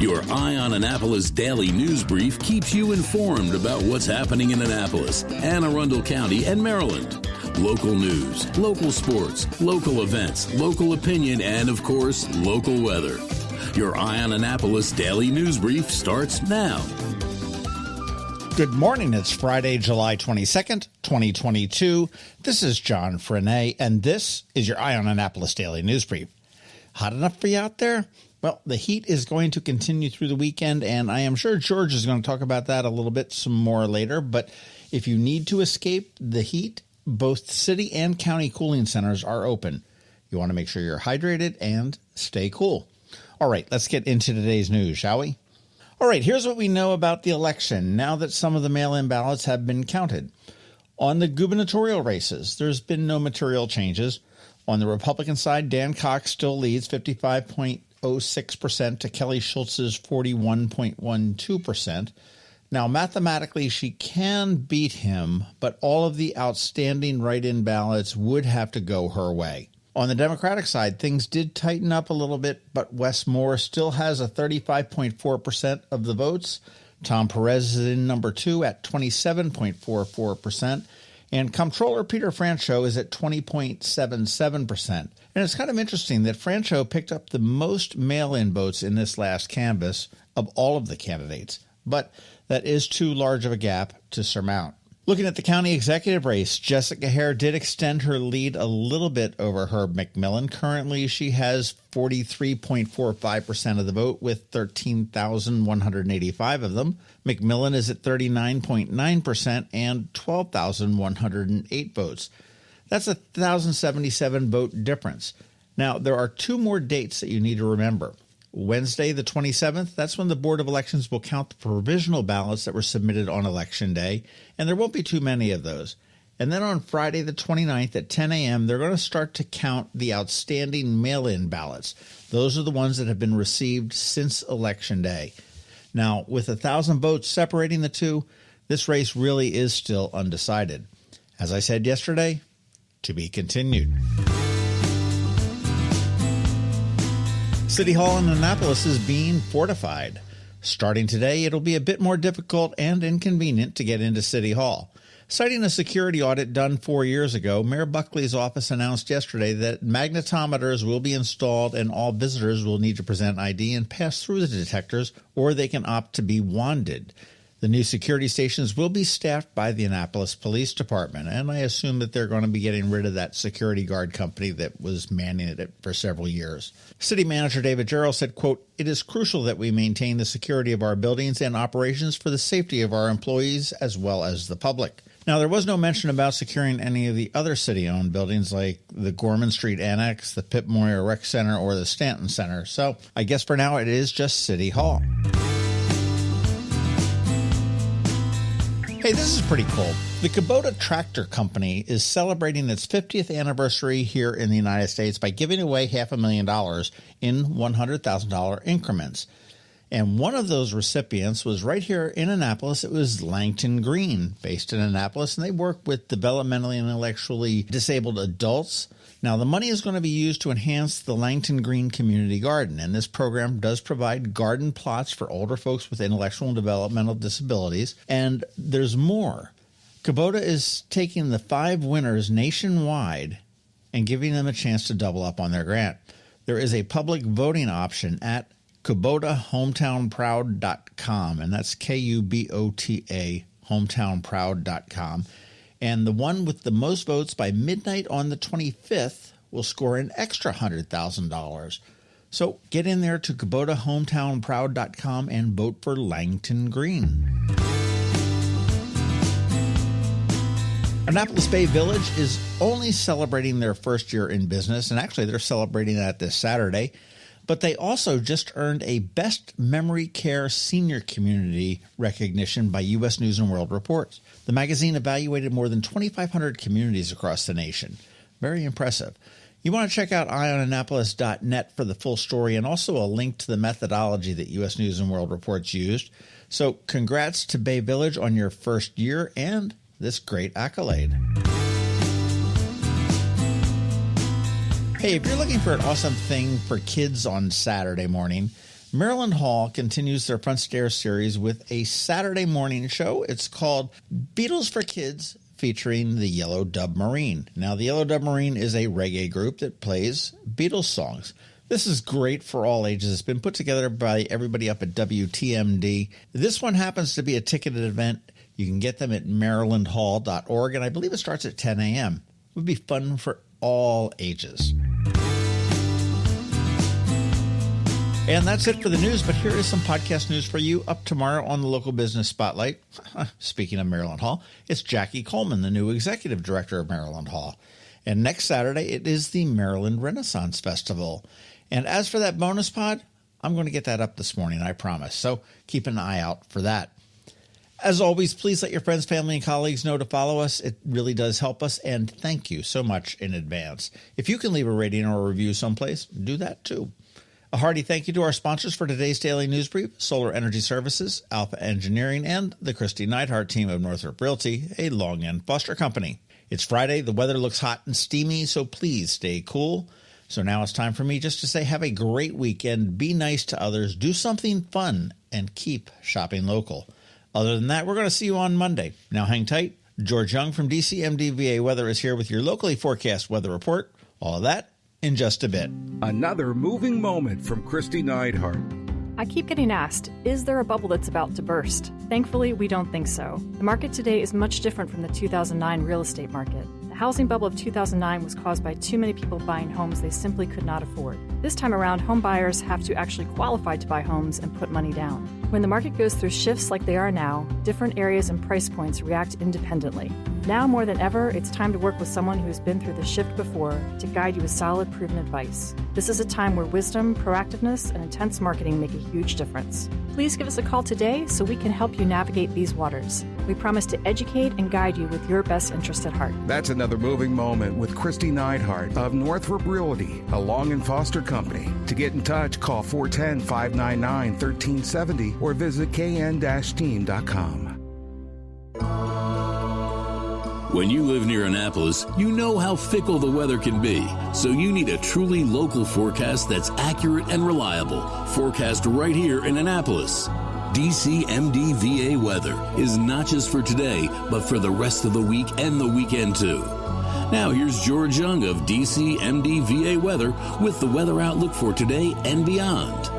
Your Eye on Annapolis daily news brief keeps you informed about what's happening in Annapolis, Anne Arundel County, and Maryland. Local news, local sports, local events, local opinion, and, of course, local weather. Your Eye on Annapolis daily news brief starts now. Good morning. It's Friday, July 22nd, 2022. This is John Frenaye, and this is your Eye on Annapolis daily news brief. Hot enough for you out there? Well, the heat is going to continue through the weekend, and I am sure George is going to talk about that a little bit some more later. But if you need to escape the heat, both city and county cooling centers are open. You want to make sure you're hydrated and stay cool. All right, let's get into today's news, shall we? All right, here's what we know about the election now that some of the mail-in ballots have been counted. On the gubernatorial races, there's been no material changes. On the Republican side, Dan Cox still leads 55.06% to Kelly Schultz's 41.12%. Now, mathematically, she can beat him, but all of the outstanding write-in ballots would have to go her way. On the Democratic side, things did tighten up a little bit, but Wes Moore still has a 35.4% of the votes. Tom Perez is in number 2 at 27.44%. And Comptroller Peter Franchot is at 20.77%. And it's kind of interesting that Franchot picked up the most mail-in votes in this last canvass of all of the candidates. But that is too large of a gap to surmount. Looking at the county executive race, Jessica Hare did extend her lead a little bit over Herb McMillan. Currently, she has 43.45% of the vote with 13,185 of them. McMillan is at 39.9% and 12,108 votes. That's a 1,077 vote difference. Now, there are two more dates that you need to remember. Wednesday, the 27th, that's when the Board of Elections will count the provisional ballots that were submitted on Election Day, and there won't be too many of those. And then on Friday, the 29th at 10 a.m., they're going to start to count the outstanding mail-in ballots. Those are the ones that have been received since Election Day. Now, with 1,000 votes separating the two, this race really is still undecided. As I said yesterday, to be continued. City Hall in Annapolis is being fortified. Starting today, it'll be a bit more difficult and inconvenient to get into City Hall. Citing a security audit done 4 years ago, Mayor Buckley's office announced yesterday that magnetometers will be installed and all visitors will need to present ID and pass through the detectors, or they can opt to be wanded. The new security stations will be staffed by the Annapolis Police Department, and I assume that they're going to be getting rid of that security guard company that was manning it for several years. City Manager David Jarrell said, quote, "It is crucial that we maintain the security of our buildings and operations for the safety of our employees as well as the public." Now, there was no mention about securing any of the other city-owned buildings like the Gorman Street Annex, the Pip Moyer Rec Center, or the Stanton Center. So I guess for now it is just City Hall. Hey, this is pretty cool. The Kubota Tractor Company is celebrating its 50th anniversary here in the United States by giving away $500,000 in $100,000 increments. And one of those recipients was right here in Annapolis. It was Langton Green, based in Annapolis, and they work with developmentally and intellectually disabled adults. Now, the money is going to be used to enhance the Langton Green Community Garden, and this program does provide garden plots for older folks with intellectual and developmental disabilities. And there's more. Kubota is taking the 5 winners nationwide and giving them a chance to double up on their grant. There is a public voting option at KubotaHometownProud.com, and that's Kubota, hometownproud.com. And the one with the most votes by midnight on the 25th will score an extra $100,000. So get in there to KubotaHometownProud.com and vote for Langton Green. Annapolis Bay Village is only celebrating their first year in business, and actually they're celebrating that this Saturday. But they also just earned a Best Memory Care Senior Community recognition by U.S. News & World Report. The magazine evaluated more than 2,500 communities across the nation. Very impressive. You want to check out eyeonannapolis.net for the full story and also a link to the methodology that U.S. News & World Reports used. So congrats to Bay Village on your first year and this great accolade. Hey, if you're looking for an awesome thing for kids on Saturday morning, Maryland Hall continues their Front Stairs series with a Saturday morning show. It's called Beatles for Kids, featuring the Yellow Dubmarine. Now, the Yellow Dubmarine is a reggae group that plays Beatles songs. This is great for all ages. It's been put together by everybody up at WTMD. This one happens to be a ticketed event. You can get them at marylandhall.org, and I believe it starts at 10 a.m. It would be fun for all ages. And that's it for the news, but here is some podcast news for you up tomorrow on the Local Business Spotlight. Speaking of Maryland Hall, it's Jackie Coleman, the new executive director of Maryland Hall. And next Saturday, it is the Maryland Renaissance Festival. And as for that bonus pod, I'm going to get that up this morning, I promise. So keep an eye out for that. As always, please let your friends, family, and colleagues know to follow us. It really does help us, and thank you so much in advance. If you can leave a rating or a review someplace, do that too. A hearty thank you to our sponsors for today's Daily News Brief, Solar Energy Services, Alpha Engineering, and the Kristi Neidhardt Team of Northrop Realty, a Long End Foster company. It's Friday. The weather looks hot and steamy, so please stay cool. So now it's time for me just to say have a great weekend, be nice to others, do something fun, and keep shopping local. Other than that, we're going to see you on Monday. Now hang tight. George Young from DCMDVA Weather is here with your locally forecast weather report. All of that in just a bit. Another moving moment from Kristi Neidhardt. I keep getting asked, is there a bubble that's about to burst? Thankfully, we don't think so. The market today is much different from the 2009 real estate market. The housing bubble of 2009 was caused by too many people buying homes they simply could not afford. This time around, home buyers have to actually qualify to buy homes and put money down. When the market goes through shifts like they are now, different areas and price points react independently. Now more than ever, it's time to work with someone who's been through the shift before to guide you with solid, proven advice. This is a time where wisdom, proactiveness, and intense marketing make a huge difference. Please give us a call today so we can help you navigate these waters. We promise to educate and guide you with your best interest at heart. That's another moving moment with Kristi Neidhardt of Northrop Realty, a Long and Foster company. To get in touch, call 410-599-1370 or visit kn-team.com. When you live near Annapolis, you know how fickle the weather can be. So you need a truly local forecast that's accurate and reliable. Forecast right here in Annapolis. DCMDVA Weather is not just for today, but for the rest of the week and the weekend too. Now here's George Young of DCMDVA Weather with the weather outlook for today and beyond.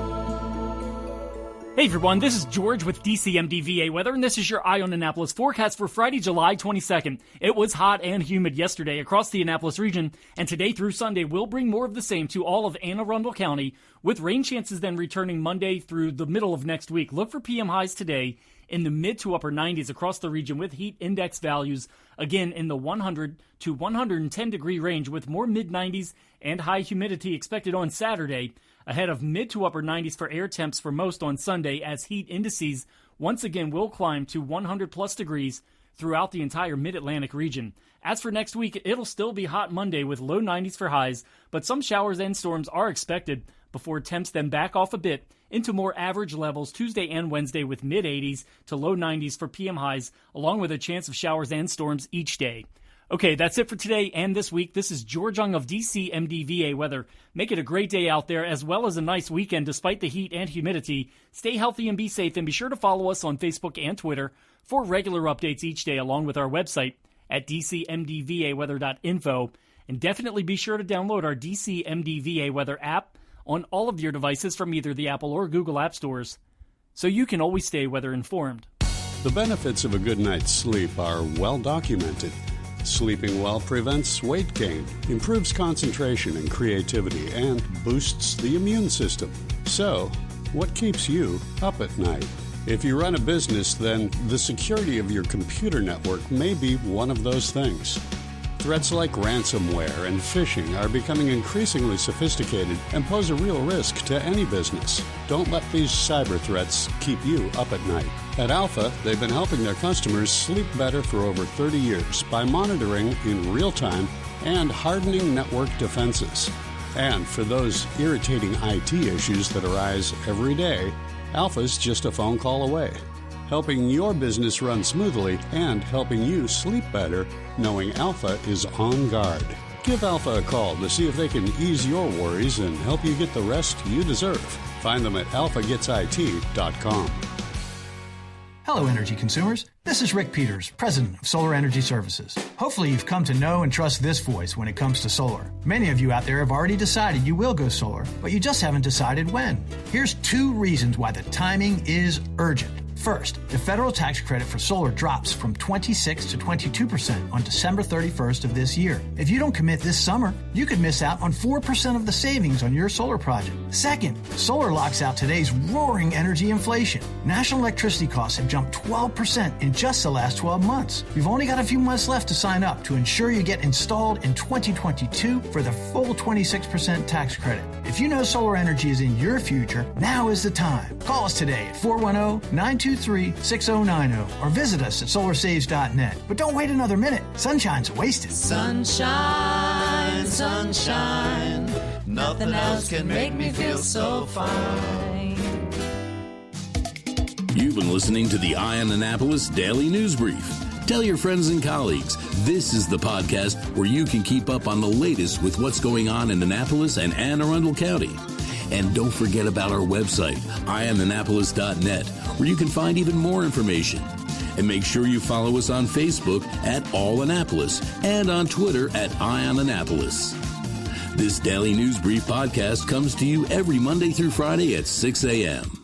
Hey everyone, this is George with DCMDVA Weather, and this is your Eye on Annapolis forecast for Friday, July 22nd. It was hot and humid yesterday across the Annapolis region, and today through Sunday will bring more of the same to all of Anne Arundel County, with rain chances then returning Monday through the middle of next week. Look for PM highs today in the mid to upper 90s across the region, with heat index values again in the 100 to 110 degree range, with more mid 90s and high humidity expected on Saturday, ahead of mid to upper 90s for air temps for most on Sunday, as heat indices once again will climb to 100 plus degrees throughout the entire mid-Atlantic region. As for next week, it'll still be hot Monday with low 90s for highs, but some showers and storms are expected before temps then back off a bit into more average levels Tuesday and Wednesday, with mid 80s to low 90s for PM highs, along with a chance of showers and storms each day. Okay, that's it for today and this week. This is George Young of DCMDVA Weather. Make it a great day out there, as well as a nice weekend despite the heat and humidity. Stay healthy and be safe, and be sure to follow us on Facebook and Twitter for regular updates each day, along with our website at dcmdvaweather.info. And definitely be sure to download our DCMDVA Weather app on all of your devices from either the Apple or Google app stores, so you can always stay weather informed. The benefits of a good night's sleep are well documented. Sleeping well prevents weight gain, improves concentration and creativity, and boosts the immune system. So, what keeps you up at night? If you run a business, then the security of your computer network may be one of those things. Threats like ransomware and phishing are becoming increasingly sophisticated and pose a real risk to any business. Don't let these cyber threats keep you up at night. At Alpha, they've been helping their customers sleep better for over 30 years by monitoring in real time and hardening network defenses. And for those irritating IT issues that arise every day, Alpha's just a phone call away, helping your business run smoothly and helping you sleep better, knowing Alpha is on guard. Give Alpha a call to see if they can ease your worries and help you get the rest you deserve. Find them at alphagetsit.com. Hello, energy consumers. This is Rick Peters, President of Solar Energy Services. Hopefully you've come to know and trust this voice when it comes to solar. Many of you out there have already decided you will go solar, but you just haven't decided when. Here's 2 reasons why the timing is urgent. First, the federal tax credit for solar drops from 26 to 22% on December 31st of this year. If you don't commit this summer, you could miss out on 4% of the savings on your solar project. Second, solar locks out today's roaring energy inflation. National electricity costs have jumped 12% in just the last 12 months. You've only got a few months left to sign up to ensure you get installed in 2022 for the full 26% tax credit. If you know solar energy is in your future, now is the time. Call us today at 410-923-6090 or visit us at solarsaves.net. But don't wait another minute. Sunshine's wasted. Sunshine, sunshine, nothing else can make me feel so fine. You've been listening to the Eye on Annapolis Daily News Brief. Tell your friends and colleagues, this is the podcast where you can keep up on the latest with what's going on in Annapolis and Anne Arundel County. And don't forget about our website, eyeonannapolis.net, where you can find even more information. And make sure you follow us on Facebook at All Annapolis and on Twitter at Eye on Annapolis. This Daily News Brief podcast comes to you every Monday through Friday at 6 a.m.